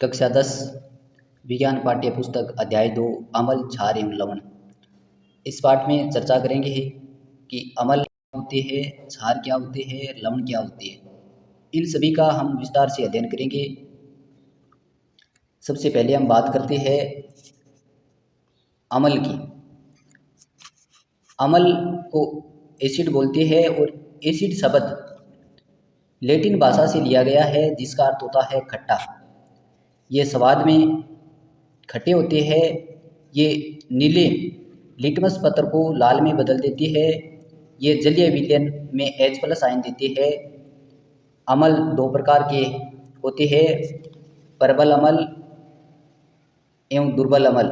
कक्षा 10 विज्ञान पाठ्य पुस्तक अध्याय 2 अम्ल, क्षार एवं लवण। इस पाठ में चर्चा करेंगे कि अम्ल क्या होते हैं, क्षार क्या होते हैं, लवण क्या होते हैं। इन सभी का हम विस्तार से अध्ययन करेंगे। सबसे पहले हम बात करते हैं अम्ल की। अम्ल को एसिड बोलते हैं और एसिड शब्द लैटिन भाषा से लिया गया है जिसका अर्थ होता है खट्टा। ये स्वाद में खट्टे होते हैं। ये नीले लिटमस पत्र को लाल में बदल देती है। ये जलीय विलयन में H+ आयन देते हैं। अम्ल दो प्रकार के होते हैं, प्रबल अम्ल एवं दुर्बल अम्ल।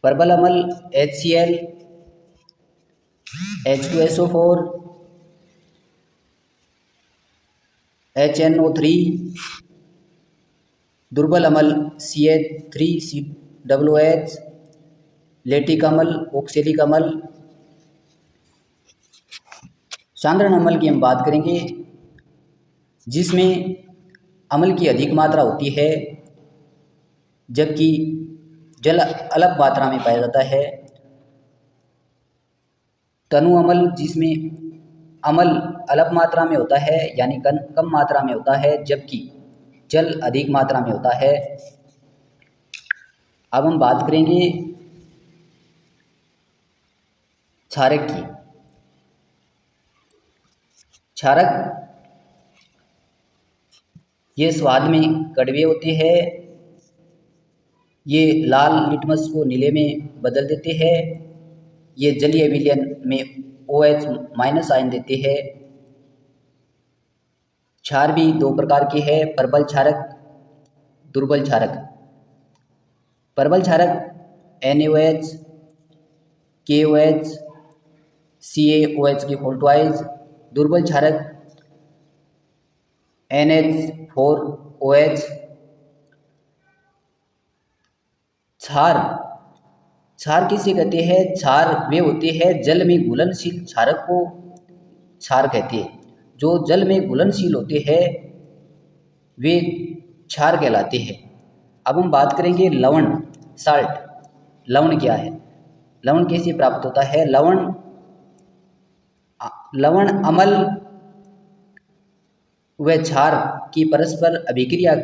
प्रबल अम्ल HCl, H2SO4, HNO3। दुर्बल अम्ल CH3COOH, लैक्टिक अम्ल, ऑक्सैलिक अम्ल। साधारण अम्ल की हम बात करेंगे जिसमें अम्ल की अधिक मात्रा होती है जबकि जल अल्प मात्रा में पाया जाता है। तनु अम्ल जिसमें अम्ल अल्प मात्रा में होता है यानी कम मात्रा में होता है जबकि जल अधिक मात्रा में होता है। अब हम बात करेंगे क्षारक की। क्षारक ये स्वाद में कड़वे होते हैं। ये लाल लिटमस को नीले में बदल देते हैं। ये जलीय विलयन में OH- आयन देते हैं। क्षार भी दो प्रकार के हैं, प्रबल क्षारक, दुर्बल क्षारक। प्रबल क्षारक NaOH, KOH, CaOH के होल ट्वाइस। दुर्बल क्षारक NH4OH। क्षार क्षार किसे कहते हैं? क्षार वे होते हैं जल में घुलनशील क्षारक को क्षार कहते हैं। जो जल में घुलनशील होते हैं वे क्षार कहलाते हैं। अब हम बात करेंगे लवण, साल्ट। लवण क्या है? लवण कैसे प्राप्त होता है? लवण अम्ल व क्षार की परस्पर अभिक्रिया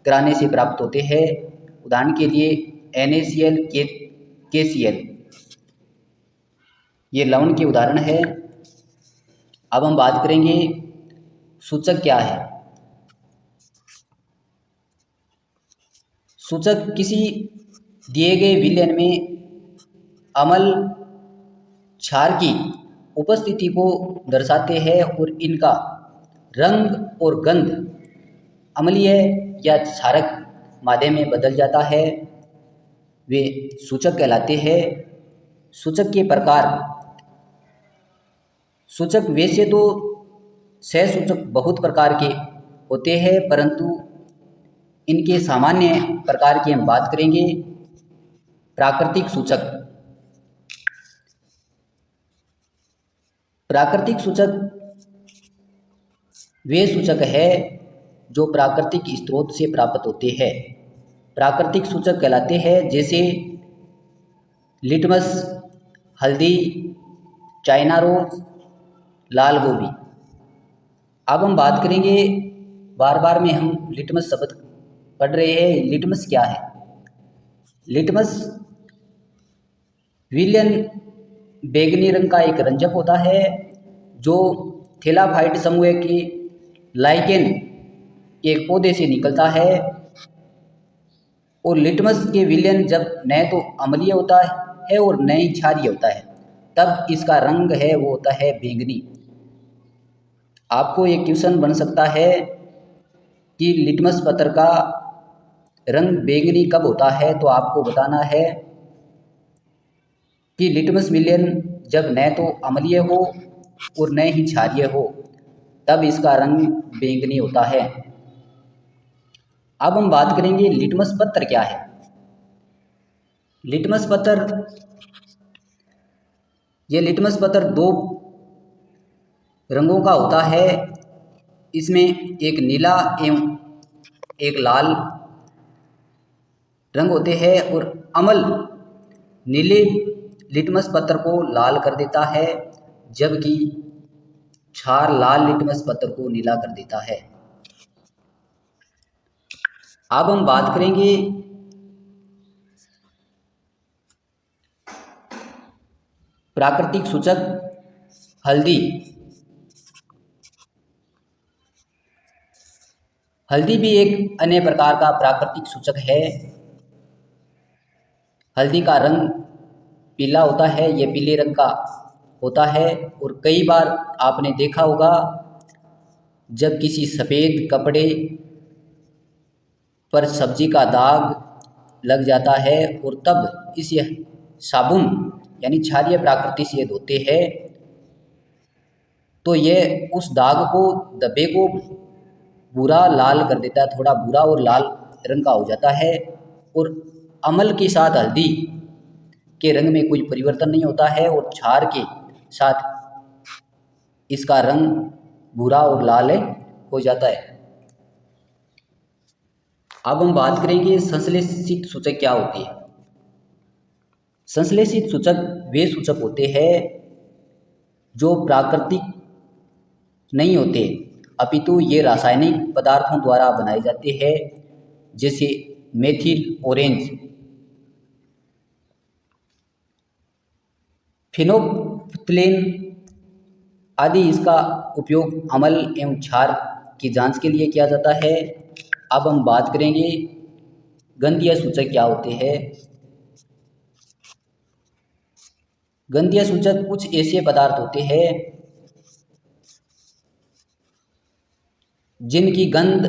कराने से प्राप्त होते हैं। उदाहरण के लिए NaCl, KCl ये लवण के उदाहरण है। अब हम बात करेंगे सूचक क्या है। सूचक किसी दिए गए विलयन में अम्ल क्षार की उपस्थिति को दर्शाते हैं और इनका रंग और गंध अम्लीय या क्षारक मादे में बदल जाता है। वे सूचक कहलाते हैं। सूचक के प्रकार। सूचक वैसे तो सहसूचक बहुत प्रकार के होते हैं परंतु इनके सामान्य प्रकार की हम बात करेंगे। प्राकृतिक सूचक। प्राकृतिक सूचक वे सूचक है जो प्राकृतिक स्रोत से प्राप्त होते हैं। प्राकृतिक सूचक कहलाते हैं जैसे लिटमस, हल्दी, चाइना रोज, लाल गोभी। अब हम बात करेंगे, बार बार में हम लिटमस शब्द पढ़ रहे हैं। लिटमस क्या है? लिटमस विलयन बैंगनी रंग का एक रंजक होता है जो थैलाफाइट समूह की लाइकेन एक पौधे से निकलता है। और लिटमस के विलयन जब न तो अम्लीय होता है और न ही क्षारीय होता है तब इसका रंग है वो होता है बैंगनी। आपको एक क्वेश्चन बन सकता है कि लिटमस पत्र का रंग बैंगनी कब होता है, तो आपको बताना है कि लिटमस विलयन जब न तो अम्लीय हो और न ही क्षारीय हो तब इसका रंग बैंगनी होता है। अब हम बात करेंगे लिटमस पत्र क्या है। लिटमस पत्र, ये लिटमस पत्र दो रंगों का होता है। इसमें एक नीला एवं एक लाल रंग होते हैं और अम्ल नीले लिटमस पत्र को लाल कर देता है, जबकि क्षार लाल लिटमस पत्र को नीला कर देता है। अब हम बात करेंगे प्राकृतिक सूचक हल्दी। हल्दी भी एक अन्य प्रकार का प्राकृतिक सूचक है। हल्दी का रंग पीला होता है, ये पीले रंग का होता है और कई बार आपने देखा होगा जब किसी सफ़ेद कपड़े पर सब्जी का दाग लग जाता है और तब इसे साबुन यानी क्षारीय प्राकृतिक से धोते हैं तो यह उस दाग को, धब्बे को भूरा लाल कर देता है, थोड़ा भूरा और लाल रंग का हो जाता है। और अम्ल के साथ हल्दी के रंग में कोई परिवर्तन नहीं होता है और क्षार के साथ इसका रंग भूरा और लाल हो जाता है। अब हम बात करेंगे संश्लेषित सूचक क्या होते हैं। संश्लेषित सूचक वे सूचक होते हैं जो प्राकृतिक नहीं होते, अपितु ये रासायनिक पदार्थों द्वारा बनाए जाते हैं, जैसे मेथिल ऑरेंज, फिनोल्फ्थेन आदि। इसका उपयोग अम्ल एवं क्षार की जांच के लिए किया जाता है। अब हम बात करेंगे गंधीय सूचक क्या होते हैं। गंधीय सूचक कुछ ऐसे पदार्थ होते हैं जिनकी गंध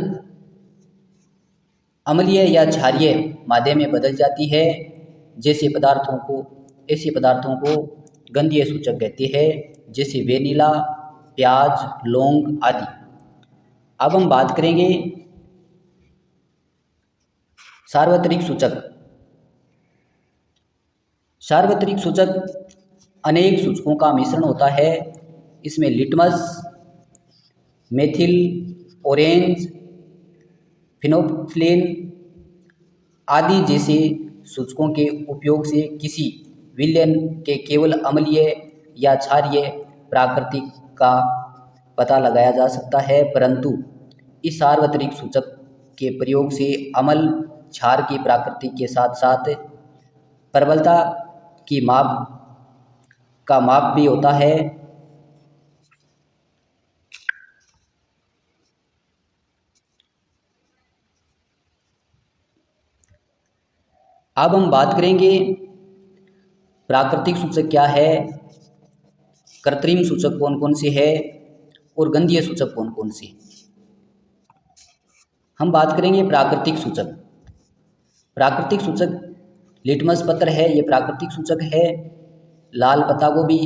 अम्लीय या क्षारीय मादे में बदल जाती है, ऐसे पदार्थों को गंधीय सूचक कहते हैं, जैसे वेनिला, प्याज, लौंग आदि। अब हम बात करेंगे सार्वत्रिक सूचक। सार्वत्रिक सूचक अनेक सूचकों का मिश्रण होता है। इसमें लिटमस, मेथिल ऑरेंज, फिनोल्फ्थेन आदि जैसे सूचकों के उपयोग से किसी विलयन के केवल अम्लीय या क्षारीय प्राकृतिक का पता लगाया जा सकता है, परंतु इस सार्वत्रिक सूचक के प्रयोग से अम्ल क्षार की प्राकृतिक के साथ साथ प्रबलता की माप भी होता है। अब हम बात करेंगे प्राकृतिक सूचक क्या है, कृत्रिम सूचक कौन कौन से है और गंधीय सूचक कौन कौन से। हम बात करेंगे प्राकृतिक सूचक। प्राकृतिक सूचक लिटमस पत्र है, ये प्राकृतिक सूचक है। लाल पत्ता गोभी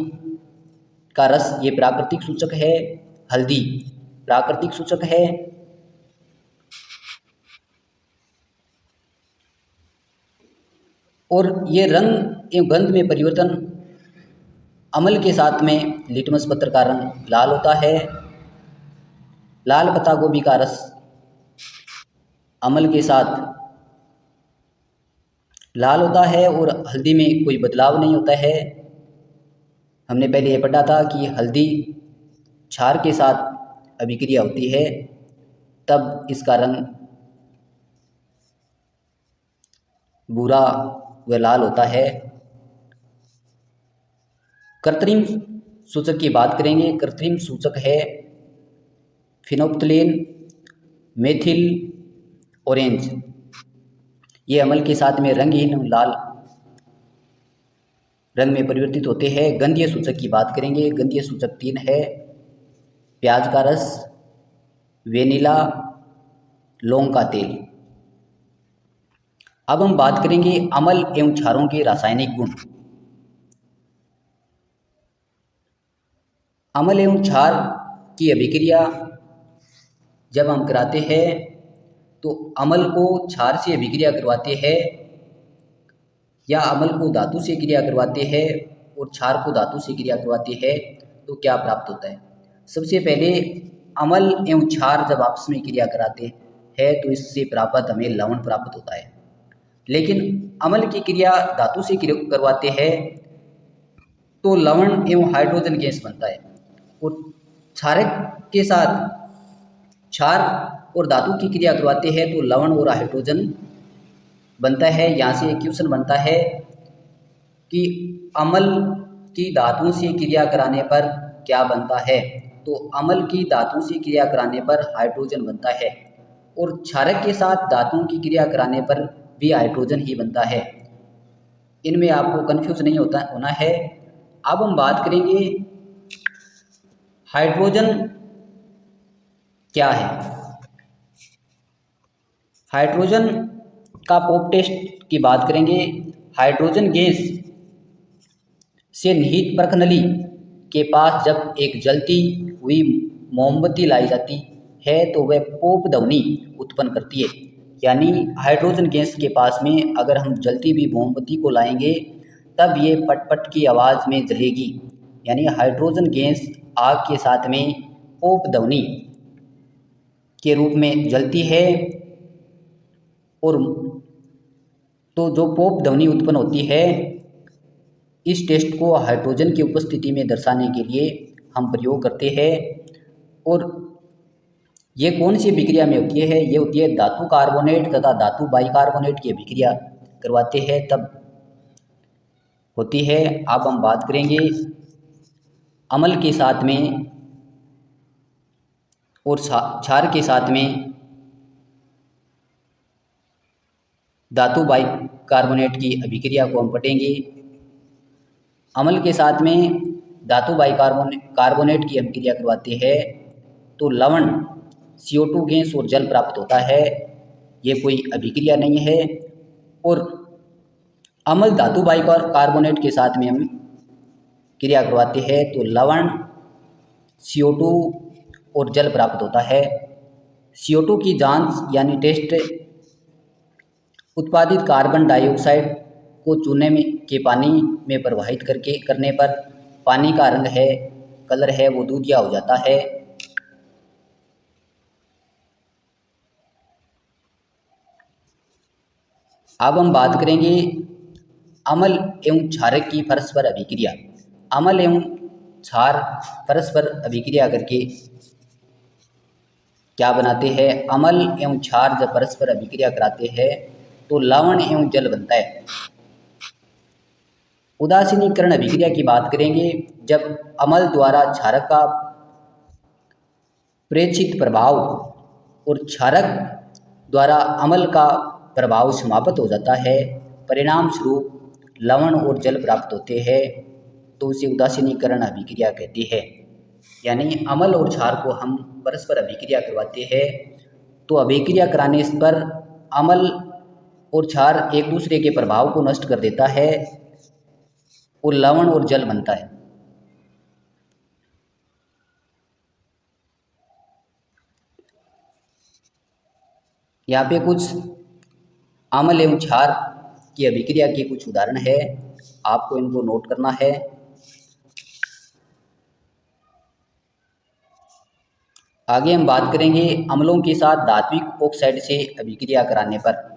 का रस, ये प्राकृतिक सूचक है। हल्दी प्राकृतिक सूचक है। और ये रंग एवं गंध में परिवर्तन अम्ल के साथ में लिटमस पत्र का रंग लाल होता है। लाल पत्ता गोभी का रस अम्ल के साथ लाल होता है और हल्दी में कोई बदलाव नहीं होता है। हमने पहले ये पढ़ा था कि हल्दी क्षार के साथ अभिक्रिया होती है, तब इसका रंग भूरा व लाल होता है। कृत्रिम सूचक की बात करेंगे। कृत्रिम सूचक है फिनोल्फ्थेन, मेथिल ऑरेंज। ये अम्ल के साथ में रंगहीन लाल रंग में परिवर्तित होते हैं। गंधीय सूचक की बात करेंगे। गंधीय सूचक 3 है, प्याज का रस, वेनिला, लौंग का तेल। अब हम बात करेंगे अम्ल एवं क्षारों के रासायनिक गुण। अम्ल एवं क्षार की अभिक्रिया जब हम कराते हैं तो अम्ल को क्षार से अभिक्रिया करवाते हैं या अम्ल को धातु से क्रिया करवाते हैं और क्षार को धातु से क्रिया करवाते हैं, तो क्या प्राप्त होता है। सबसे पहले अम्ल एवं क्षार जब आपस में क्रिया कराते है तो इससे प्राप्त हमें लवण प्राप्त होता है। लेकिन अम्ल की क्रिया धातु से करवाते हैं तो लवण एवं हाइड्रोजन गैस बनता है। और क्षारक के साथ क्षार और धातु की क्रिया करवाते हैं तो लवण और हाइड्रोजन बनता है। यहाँ से एक क्वेश्चन बनता है कि अम्ल की धातु से क्रिया कराने पर क्या बनता है, तो अम्ल की धातु से क्रिया कराने पर हाइड्रोजन बनता है और क्षारक के साथ धातु की क्रिया कराने पर भी हाइड्रोजन ही बनता है। इनमें आपको कंफ्यूज नहीं होना है। अब हम बात करेंगे हाइड्रोजन क्या है। हाइड्रोजन का पॉप टेस्ट की बात करेंगे। हाइड्रोजन गैस से निहित परखनली के पास जब एक जलती हुई मोमबत्ती लाई जाती है तो वह पॉप ध्वनि उत्पन्न करती है। यानी हाइड्रोजन गैस के पास में अगर हम जलती हुई मोमबत्ती को लाएंगे तब ये पटपट की आवाज़ में जलेगी। यानी हाइड्रोजन गैस आग के साथ में पॉप ध्वनि के रूप में जलती है। और तो जो पॉप ध्वनि उत्पन्न होती है, इस टेस्ट को हाइड्रोजन की उपस्थिति में दर्शाने के लिए हम प्रयोग करते हैं। और ये कौन सी अभिक्रिया में होती है, ये होती है धातु कार्बोनेट तथा धातु बाइकार्बोनेट की अभिक्रिया करवाते हैं तब होती है। अब हम बात करेंगे अम्ल के साथ में और क्षार के साथ में धातु बाइकार्बोनेट की अभिक्रिया को हम पढ़ेंगे। अम्ल के साथ में धातु बाइकार्बोनेट की अभिक्रिया करवाते हैं तो लवण CO2 गैस और जल प्राप्त होता है। ये कोई अभिक्रिया नहीं है। और अम्ल धातु बाइकार्बोनेट के साथ में हम क्रिया करवाते हैं तो लवण CO2 और जल प्राप्त होता है। CO2 की जांच यानी टेस्ट उत्पादित कार्बन डाइऑक्साइड को चूने के पानी में प्रवाहित करने पर पानी का रंग है, कलर है, वो दूधिया हो जाता है। अब हम बात करेंगे अम्ल एवं क्षारक की परस्पर अभिक्रिया। अम्ल एवं क्षार परस्पर अभिक्रिया करके क्या बनाते हैं। अम्ल एवं क्षार जब परस्पर अभिक्रिया कराते हैं तो लवण एवं जल बनता है। उदासीनीकरण अभिक्रिया की बात करेंगे। जब अम्ल द्वारा क्षारक का प्रेक्षित प्रभाव और क्षारक द्वारा अम्ल का प्रभाव समाप्त हो जाता है, परिणाम स्वरूप लवण और जल प्राप्त होते हैं, तो उसे उदासीनीकरण अभिक्रिया कहते हैं। यानी अम्ल और क्षार को हम परस्पर अभिक्रिया करवाते हैं तो अभिक्रिया कराने पर अम्ल और क्षार एक दूसरे के प्रभाव को नष्ट कर देता है और लवण और जल बनता है। यहाँ पे कुछ अम्ल एवं क्षार की अभिक्रिया के कुछ उदाहरण है, आपको इनको नोट करना है। आगे हम बात करेंगे अम्लों के साथ धात्विक ऑक्साइड से अभिक्रिया कराने पर।